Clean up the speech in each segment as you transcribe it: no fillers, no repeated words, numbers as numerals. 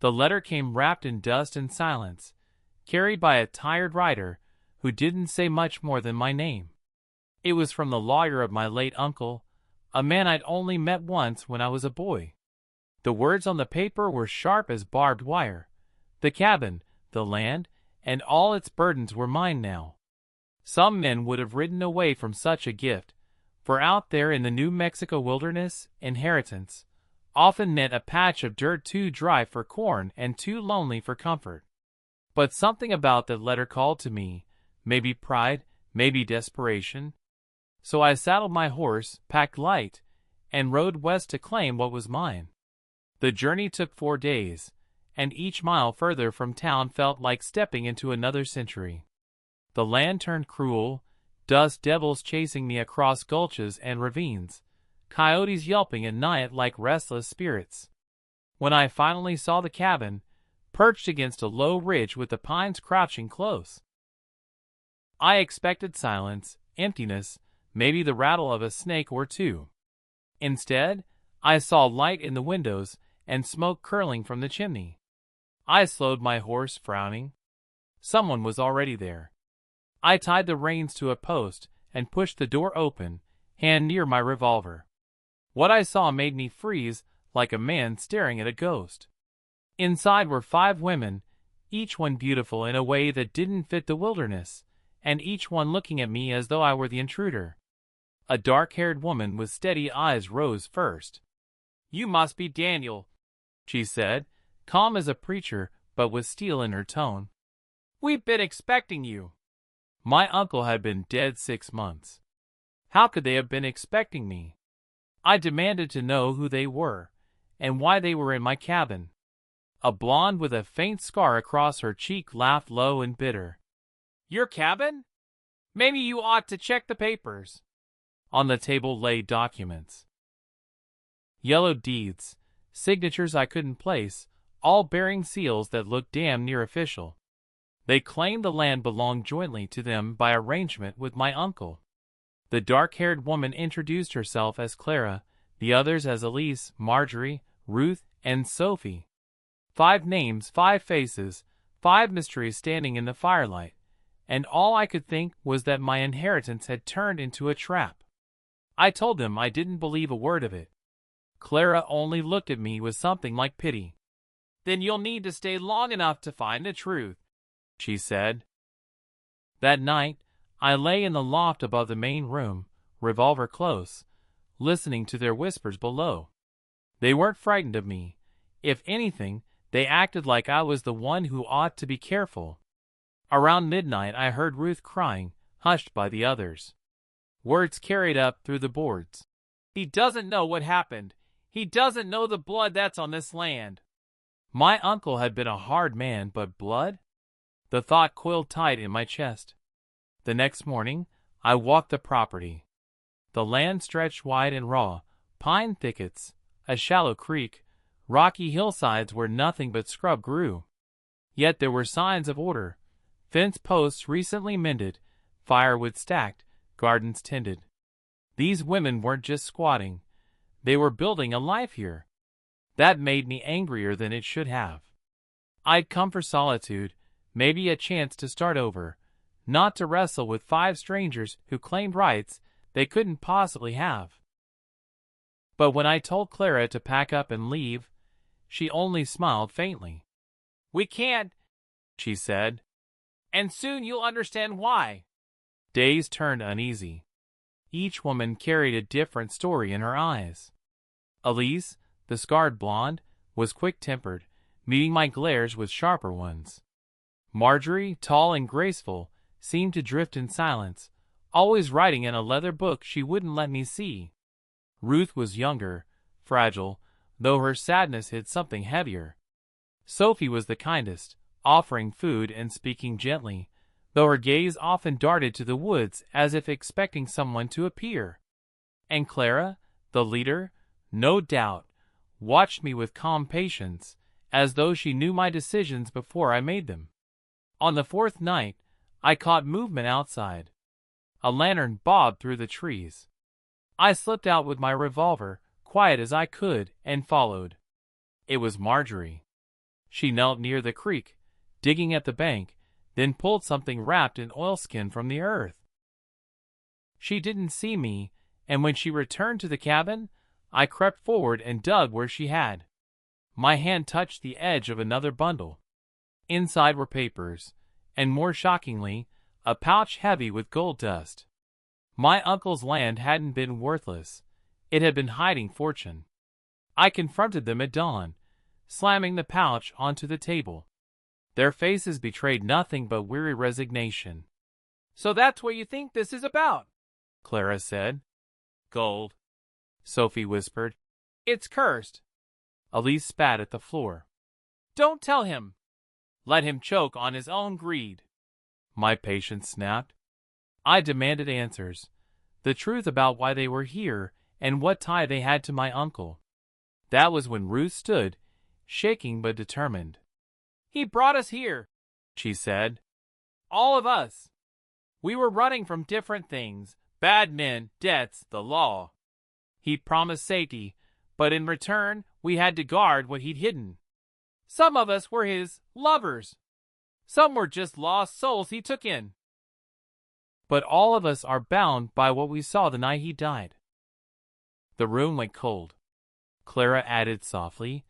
The letter came wrapped in dust and silence, carried by a tired writer who didn't say much more than my name. It was from the lawyer of my late uncle, a man I'd only met once when I was a boy. The words on the paper were sharp as barbed wire. The cabin, the land, and all its burdens were mine now. Some men would have ridden away from such a gift, for out there in the New Mexico wilderness, inheritance often meant a patch of dirt too dry for corn and too lonely for comfort. But something about that letter called to me, maybe pride, maybe desperation. So I saddled my horse, packed light, and rode west to claim what was mine. The journey took 4 days, and each mile further from town felt like stepping into another century. The land turned cruel, dust devils chasing me across gulches and ravines, coyotes yelping at night like restless spirits. When I finally saw the cabin, perched against a low ridge with the pines crouching close, I expected silence, emptiness, maybe the rattle of a snake or two. Instead, I saw light in the windows and smoke curling from the chimney. I slowed my horse, frowning. Someone was already there. I tied the reins to a post and pushed the door open, hand near my revolver. What I saw made me freeze like a man staring at a ghost. Inside were 5 women, each one beautiful in a way that didn't fit the wilderness, and each one looking at me as though I were the intruder. A dark-haired woman with steady eyes rose first. "You must be Daniel," she said, calm as a preacher but with steel in her tone. "We've been expecting you." My uncle had been dead 6 months. How could they have been expecting me? I demanded to know who they were, and why they were in my cabin. A blonde with a faint scar across her cheek laughed low and bitter. "Your cabin? Maybe you ought to check the papers." On the table lay documents. Yellow deeds, signatures I couldn't place, all bearing seals that looked damn near official. They claimed the land belonged jointly to them by arrangement with my uncle. The dark-haired woman introduced herself as Clara, the others as Elise, Marjorie, Ruth, and Sophie. 5 names, 5 faces, 5 mysteries standing in the firelight, and all I could think was that my inheritance had turned into a trap. I told them I didn't believe a word of it. Clara only looked at me with something like pity. "Then you'll need to stay long enough to find the truth," she said. That night, I lay in the loft above the main room, revolver close, listening to their whispers below. They weren't frightened of me. If anything, they acted like I was the one who ought to be careful. Around midnight I heard Ruth crying, hushed by the others. Words carried up through the boards. "He doesn't know what happened. He doesn't know the blood that's on this land." My uncle had been a hard man, but blood? The thought coiled tight in my chest. The next morning, I walked the property. The land stretched wide and raw, pine thickets, a shallow creek, rocky hillsides where nothing but scrub grew. Yet there were signs of order: fence posts recently mended, firewood stacked, gardens tended. These women weren't just squatting. They were building a life here. That made me angrier than it should have. I'd come for solitude, maybe a chance to start over, not to wrestle with 5 strangers who claimed rights they couldn't possibly have. But when I told Clara to pack up and leave, she only smiled faintly. "We can't," she said. "And soon you'll understand why." Days turned uneasy. Each woman carried a different story in her eyes. Elise, the scarred blonde, was quick-tempered, meeting my glares with sharper ones. Marjorie, tall and graceful, seemed to drift in silence, always writing in a leather book she wouldn't let me see. Ruth was younger, fragile, though her sadness hid something heavier. Sophie was the kindest, offering food and speaking gently, though her gaze often darted to the woods as if expecting someone to appear. And Clara, the leader, no doubt, watched me with calm patience, as though she knew my decisions before I made them. On the 4th night, I caught movement outside. A lantern bobbed through the trees. I slipped out with my revolver, quiet as I could, and followed. It was Marjorie. She knelt near the creek, digging at the bank, then pulled something wrapped in oilskin from the earth. She didn't see me, and when she returned to the cabin, I crept forward and dug where she had. My hand touched the edge of another bundle. Inside were papers, and more shockingly, a pouch heavy with gold dust. My uncle's land hadn't been worthless. It had been hiding fortune. I confronted them at dawn, slamming the pouch onto the table. Their faces betrayed nothing but weary resignation. "So that's what you think this is about?" Clara said. "Gold," Sophie whispered. "It's cursed." Elise spat at the floor. "Don't tell him. Let him choke on his own greed." My patience snapped. I demanded answers, the truth about why they were here and what tie they had to my uncle. That was when Ruth stood, shaking but determined. "He brought us here," she said. "All of us. We were running from different things, bad men, debts, the law. He promised safety, but in return we had to guard what he'd hidden. Some of us were his lovers. Some were just lost souls he took in. But all of us are bound by what we saw the night he died." The room went cold. Clara added softly,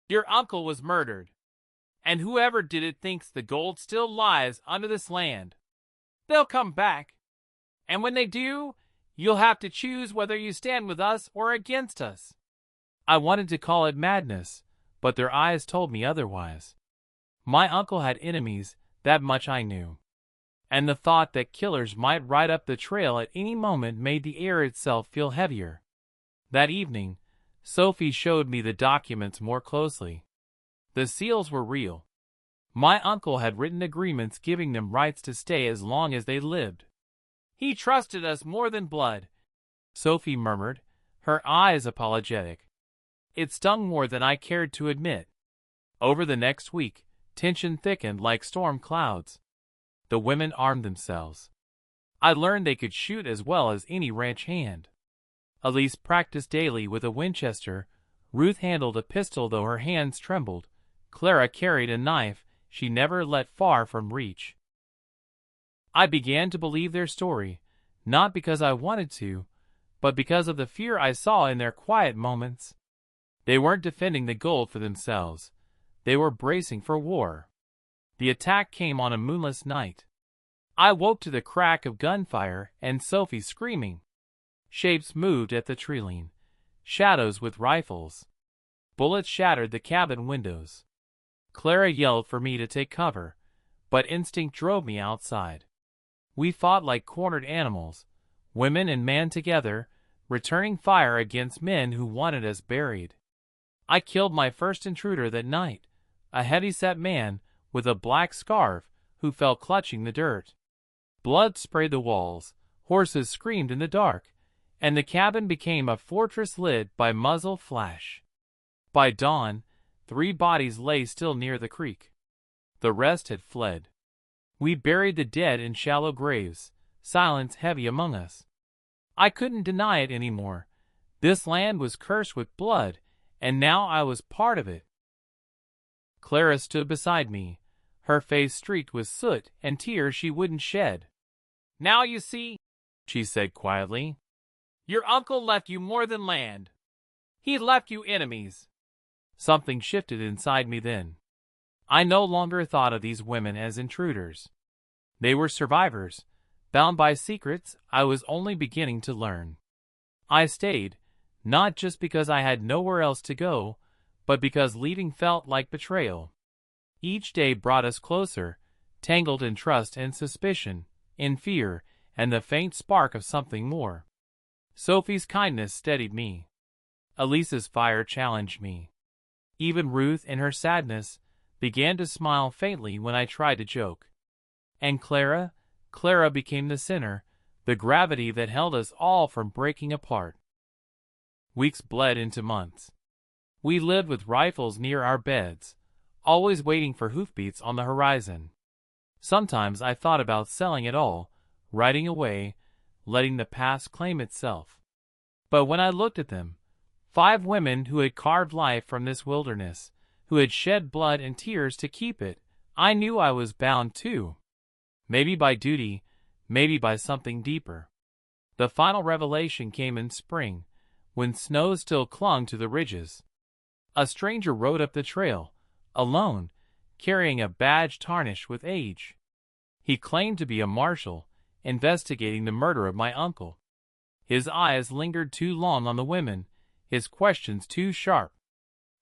"Your uncle was murdered, and whoever did it thinks the gold still lies under this land. They'll come back, and when they do, you'll have to choose whether you stand with us or against us." I wanted to call it madness, but their eyes told me otherwise. My uncle had enemies, that much I knew. And the thought that killers might ride up the trail at any moment made the air itself feel heavier. That evening, Sophie showed me the documents more closely. The seals were real. My uncle had written agreements giving them rights to stay as long as they lived. "He trusted us more than blood," Sophie murmured, her eyes apologetic. It stung more than I cared to admit. Over the next week, tension thickened like storm clouds. The women armed themselves. I learned they could shoot as well as any ranch hand. Elise practiced daily with a Winchester. Ruth handled a pistol though her hands trembled. Clara carried a knife she never let far from reach. I began to believe their story, not because I wanted to, but because of the fear I saw in their quiet moments. They weren't defending the gold for themselves. They were bracing for war. The attack came on a moonless night. I woke to the crack of gunfire and Sophie screaming. Shapes moved at the treeline, shadows with rifles. Bullets shattered the cabin windows. Clara yelled for me to take cover, but instinct drove me outside. We fought like cornered animals, women and man together, returning fire against men who wanted us buried. I killed my first intruder that night, a heavy-set man with a black scarf who fell clutching the dirt. Blood sprayed the walls, horses screamed in the dark, and the cabin became a fortress lit by muzzle flash. By dawn, 3 bodies lay still near the creek. The rest had fled. We buried the dead in shallow graves, silence heavy among us. I couldn't deny it anymore. This land was cursed with blood, and now I was part of it. Clara stood beside me, her face streaked with soot and tears she wouldn't shed. "Now you see," she said quietly. "Your uncle left you more than land. He left you enemies." Something shifted inside me then. I no longer thought of these women as intruders. They were survivors, bound by secrets I was only beginning to learn. I stayed, not just because I had nowhere else to go, but because leaving felt like betrayal. Each day brought us closer, tangled in trust and suspicion, in fear, and the faint spark of something more. Sophie's kindness steadied me. Elise's fire challenged me. Even Ruth, in her sadness, began to smile faintly when I tried to joke. And Clara became the center, the gravity that held us all from breaking apart. Weeks bled into months. We lived with rifles near our beds, always waiting for hoofbeats on the horizon. Sometimes I thought about selling it all, riding away, letting the past claim itself. But when I looked at them, 5 women who had carved life from this wilderness, who had shed blood and tears to keep it, I knew I was bound too. Maybe by duty, maybe by something deeper. The final revelation came in spring, when snow still clung to the ridges. A stranger rode up the trail, alone, carrying a badge tarnished with age. He claimed to be a marshal, investigating the murder of my uncle. His eyes lingered too long on the women, his questions too sharp.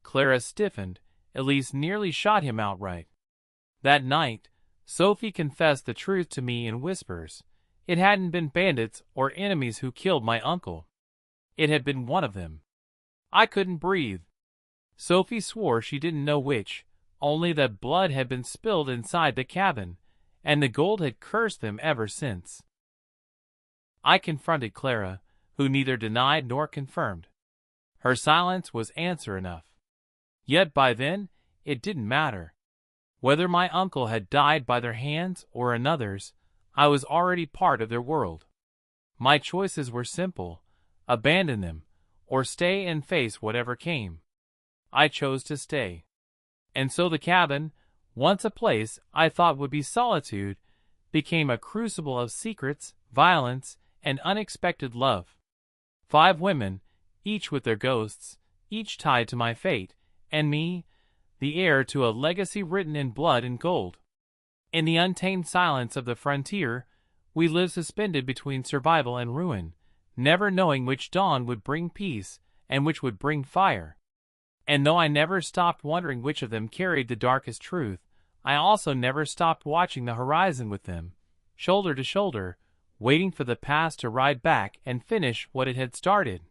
Clara stiffened, Elise nearly shot him outright. That night, Sophie confessed the truth to me in whispers. It hadn't been bandits or enemies who killed my uncle. It had been one of them. I couldn't breathe. Sophie swore she didn't know which, only that blood had been spilled inside the cabin, and the gold had cursed them ever since. I confronted Clara, who neither denied nor confirmed. Her silence was answer enough. Yet by then, it didn't matter. Whether my uncle had died by their hands or another's, I was already part of their world. My choices were simple: abandon them, or stay and face whatever came. I chose to stay. And so the cabin, once a place I thought would be solitude, became a crucible of secrets, violence, and unexpected love. 5 women, each with their ghosts, each tied to my fate, and me, the heir to a legacy written in blood and gold. In the untamed silence of the frontier, we lived suspended between survival and ruin, never knowing which dawn would bring peace and which would bring fire. And though I never stopped wondering which of them carried the darkest truth, I also never stopped watching the horizon with them, shoulder to shoulder, waiting for the past to ride back and finish what it had started.